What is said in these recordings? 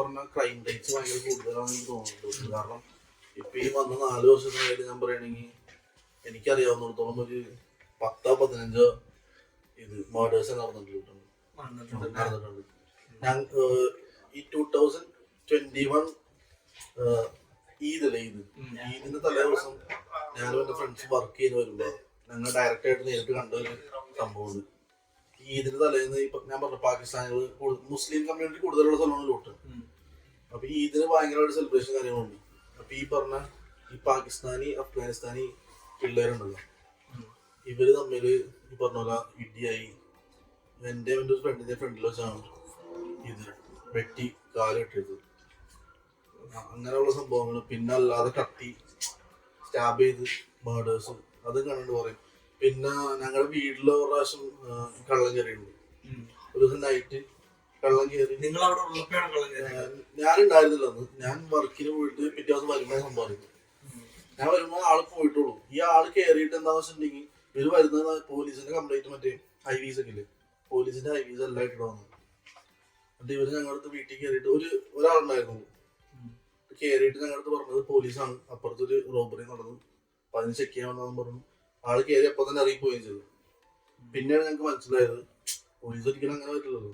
പറഞ്ഞ crime rates ഭയങ്കര കൂടുതലാണെന്ന് എനിക്ക് തോന്നുന്നുണ്ട്. കാരണം ഇപ്പൊ ഈ വന്ന 4 വർഷത്തിനായിട്ട് ഞാൻ പറയുകയാണെങ്കിൽ എനിക്കറിയാവുന്നിടത്തോളം ഒരു 10-15 ഇത് മർഡേഴ്സ് നടന്നിട്ടുണ്ട്. ഞാൻ ഈ 2021 ഈദല്ലേ, ഈദിന്റെ തലേ ദിവസം ഞാനും എന്റെ ഫ്രണ്ട്സ് വർക്ക് ചെയ്യുന്ന വരുമ്പോ ഞങ്ങൾ ഡയറക്റ്റ് ആയിട്ട് നേരിട്ട് കണ്ട ഒരു സംഭവമാണ്. ഈദിന്റെ തലേന്ന് ഇപ്പൊ ഞാൻ പറഞ്ഞു പാകിസ്ഥാനികൾ മുസ്ലിം കമ്മ്യൂണിറ്റി കൂടുതലുള്ള സ്ഥലമാണ് ലൂട്ട്. അപ്പൊ ഈദിന് ഭയങ്കരമായിട്ട് സെലിബ്രേഷൻ കാര്യങ്ങളുണ്ട്. അപ്പൊ ഈ പറഞ്ഞ ഈ പാകിസ്ഥാനി അഫ്ഗാനിസ്ഥാനി പിള്ളേരുണ്ടല്ലോ, ഇവര് തമ്മിൽ ഈ പറഞ്ഞ പോലെ ഇടിയായി. എന്റെ ഒരു ഫ്രണ്ടിന്റെ ഫ്രണ്ടിൽ വെച്ചാണ് ഇത് വെട്ടി കാലിട്ടത്. അങ്ങനെയുള്ള സംഭവങ്ങൾ. പിന്നെ അല്ലാതെ കത്തി സ്റ്റാബ് ചെയ്ത് മേഡേഴ്സ് അത് കണ്ടിട്ട് പറയും. പിന്നെ ഞങ്ങളുടെ വീട്ടിൽ ഒരു പ്രാവശ്യം കള്ളം കയറിയിട്ടുണ്ട്. ഒരു ദിവസം നൈറ്റ് കള്ളം കയറി. ഞാനുണ്ടായിരുന്നില്ല അന്ന്. ഞാൻ വർക്കിന് പോയിട്ട് പിറ്റേ ദിവസം വരുമ്പോൾ സംഭവിക്കും. ഞാൻ വരുമ്പോ ആള് പോയിട്ടുള്ളൂ. ഈ ആള് കയറിയിട്ട് എന്താ വെച്ചിട്ടുണ്ടെങ്കിൽ ഇവര് വരുന്നത് പോലീസിന്റെ കംപ്ലൈന്റ്, മറ്റേ ഹൈവീസ് ഒക്കെ ഇല്ലേ, പോലീസിന്റെ ഹൈവീസ് എല്ലാം ഇട്ടിട്ട് വന്നു. എന്നിട്ട് ഇവര് ഞങ്ങളുടെ വീട്ടിൽ കയറിയിട്ട് ഒരാളുണ്ടായിരുന്നു. കയറിയിട്ട് ഞങ്ങളുടെ പറഞ്ഞത് പോലീസാണ്, അപ്പുറത്തൊരു റോബറി നടന്നു, അപ്പൊ അതിന് ചെക്ക് ചെയ്യാൻ വന്നാന്ന് പറഞ്ഞു. ആള് കയറി അപ്പൊ തന്നെ ഇറങ്ങിപ്പോവുകയും ചെയ്തു. പിന്നെയാണ് ഞങ്ങൾക്ക് മനസ്സിലായത് പോലീസ് ഒരിക്കലും അങ്ങനെ പറ്റില്ലല്ലോ.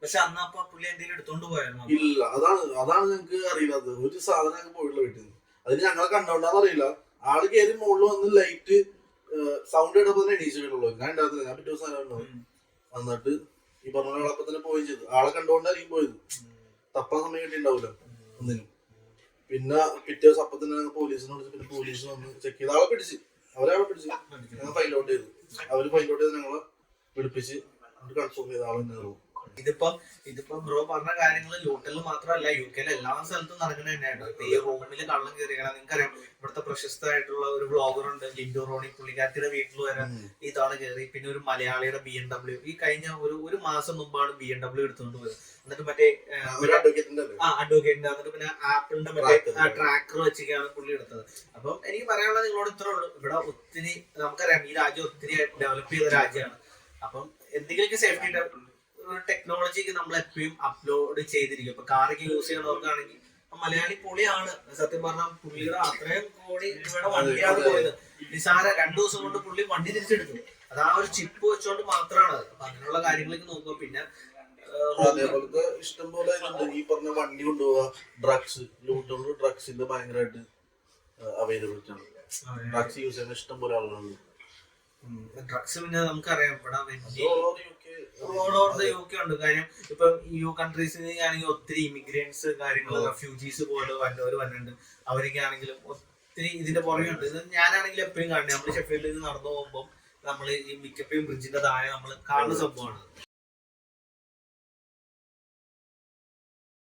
പക്ഷെ അന്ന് അപ്പൊ പുള്ളി എന്തെങ്കിലും എടുത്തോണ്ട് പോയായിരുന്നു? ഇല്ല, അതാണ് ഞങ്ങൾക്ക് അറിയില്ലാത്തത്. ഒരു സാധനം ഞങ്ങൾക്ക് പോയിട്ടുള്ള വീട്ടിൽ നിന്ന്. അതിന് ഞങ്ങളെ കണ്ടോണ്ടാന്ന് അറിയില്ല. ആള് കയറി മുകളിൽ വന്ന് ലൈറ്റ് സൗണ്ട് കേട്ടപ്പോ തന്നെ എണീച്ച് വീടുള്ളൂ. ഞാൻ ഉണ്ടായിരുന്നില്ല, ഞാൻ പിറ്റേ ദിവസം ഉണ്ടാവും. എന്നിട്ട് ഈ പറഞ്ഞ ആളപ്പം തന്നെ പോവുകയും ചെയ്തു. ആളെ കണ്ടോണ്ടായിരിക്കും പോയത്. തപ്പാൻ സമയം കിട്ടിയിട്ടുണ്ടാവില്ല ഒന്നിനും. പിന്നെ പിറ്റേ ദിവസം അപ്പം തന്നെ ഞങ്ങൾ പോലീസിനെ വിളിച്ചു. പിന്നെ പോലീസ് വന്ന് ചെക്ക് ചെയ്ത് ആളെ പിടിച്ച്, അവരെ പിടിച്ച് ഞങ്ങൾ ഫൈൻഡ് ഔട്ട് ചെയ്തു. അവര് ഫൈൻഡ് ഔട്ട് ചെയ്ത് ഞങ്ങളെ പിടിപ്പിച്ച് കൺഫേം ചെയ്ത ആൾ തന്നെ. ഇതിപ്പോ ബ്രോ പറഞ്ഞ കാര്യങ്ങൾ ലൂട്ടലിൽ മാത്രമല്ല, UK എല്ലാ സ്ഥലത്തും നടക്കുന്ന തന്നെയാട്ടോ. ഇപ്പൊ ഈ റൂമിൽ കള്ളം കയറിയാണ്. നിങ്ങൾക്കറിയാം, ഇവിടുത്തെ പ്രശസ്തമായിട്ടുള്ള ഒരു ബ്ലോഗർ ഉണ്ട്, ജിൻഡോ റോണി. പുള്ളിക്കാരത്തിന്റെ വീട്ടിൽ വരെ ഇതാണ് കയറി. പിന്നെ ഒരു മലയാളിയുടെ BMW ഈ കഴിഞ്ഞ ഒരു മാസം മുമ്പാണ് BMW എടുത്തുകൊണ്ട് പോയത്. എന്നിട്ട് മറ്റേ അഡ്വക്കേറ്റിന്റെ, എന്നിട്ട് പിന്നെ ആപ്പിളിന്റെ മറ്റേ ട്രാക്കർ വെച്ചിട്ടാണ് പുള്ളി എടുത്തത്. അപ്പം എനിക്ക് പറയാനുള്ളത് നിങ്ങളോട് ഇത്രേ ഉള്ളൂ. ഇവിടെ ഒത്തിരി നമുക്കറിയാം, ഈ രാജ്യം ഒത്തിരി ഡെവലപ്പ് ചെയ്ത രാജ്യമാണ്. അപ്പം എന്തെങ്കിലുമൊക്കെ സേഫ്റ്റി ടെക്നോളജിക്ക് നമ്മൾ എപ്പോഴും അപ്ലോഡ് ചെയ്തിരിക്കും. ഇപ്പൊ കാറൊക്കെ യൂസ് ചെയ്യണവർക്കാണെങ്കിൽ മലയാളി പൊളിയാണ് സത്യം പറഞ്ഞാൽ. പുള്ളിയുടെ അത്രയും കോടി ഇവിടെ വണ്ടിയാണ് പോയത്. നിസാര 2 ദിവസം കൊണ്ട് പുള്ളി വണ്ടി തിരിച്ചെടുത്തു. അത് ആ ഒരു ചിപ്പ് വെച്ചോണ്ട് മാത്രമാണ്. അപ്പൊ അങ്ങനെയുള്ള കാര്യങ്ങളൊക്കെ നോക്കുക. പിന്നെ അതേപോലത്തെ ഇഷ്ടംപോലെ ഈ പറഞ്ഞ വണ്ടി കൊണ്ടുപോവാ, ഡ്രഗ്സ് ലൂട്ടുണ്ട്. ഡ്രഗ്സിന്റെ ഭയങ്കരമായിട്ട് അവൈലബിലിറ്റി ആണ്. ഡ്രഗ്സ് യൂസ് ചെയ്യുന്ന ഇഷ്ടം പോലെ ആളുകളുണ്ട്. ഡ്രഗ്സ് പിന്നെ നമുക്കറിയാം ഇവിടെ ഓൾ ഓവർ ദ UK ഉണ്ട്. കാര്യം ഇപ്പൊ EU കൺട്രീസിൽ ആണെങ്കിൽ ഒത്തിരി ഇമിഗ്രേറ്റ്സ് കാര്യങ്ങൾ, റെഫ്യൂജീസ് പോലെ വരുന്നുണ്ട്. അവരൊക്കെ ആണെങ്കിലും ഒത്തിരി ഇതിന്റെ പുറകെയുണ്ട്. ഇത് ഞാനാണെങ്കിലും എപ്പോഴും കാണുന്നത്, നമ്മൾ ഷെഫീൽഡിൽ നിന്ന് നടന്നു പോകുമ്പോൾ നമ്മൾ ഈ മിക്കപ്പോഴും ബ്രിഡ്ജിന്റെ താഴെ നമ്മൾ കാണുന്ന സംഭവമാണ്.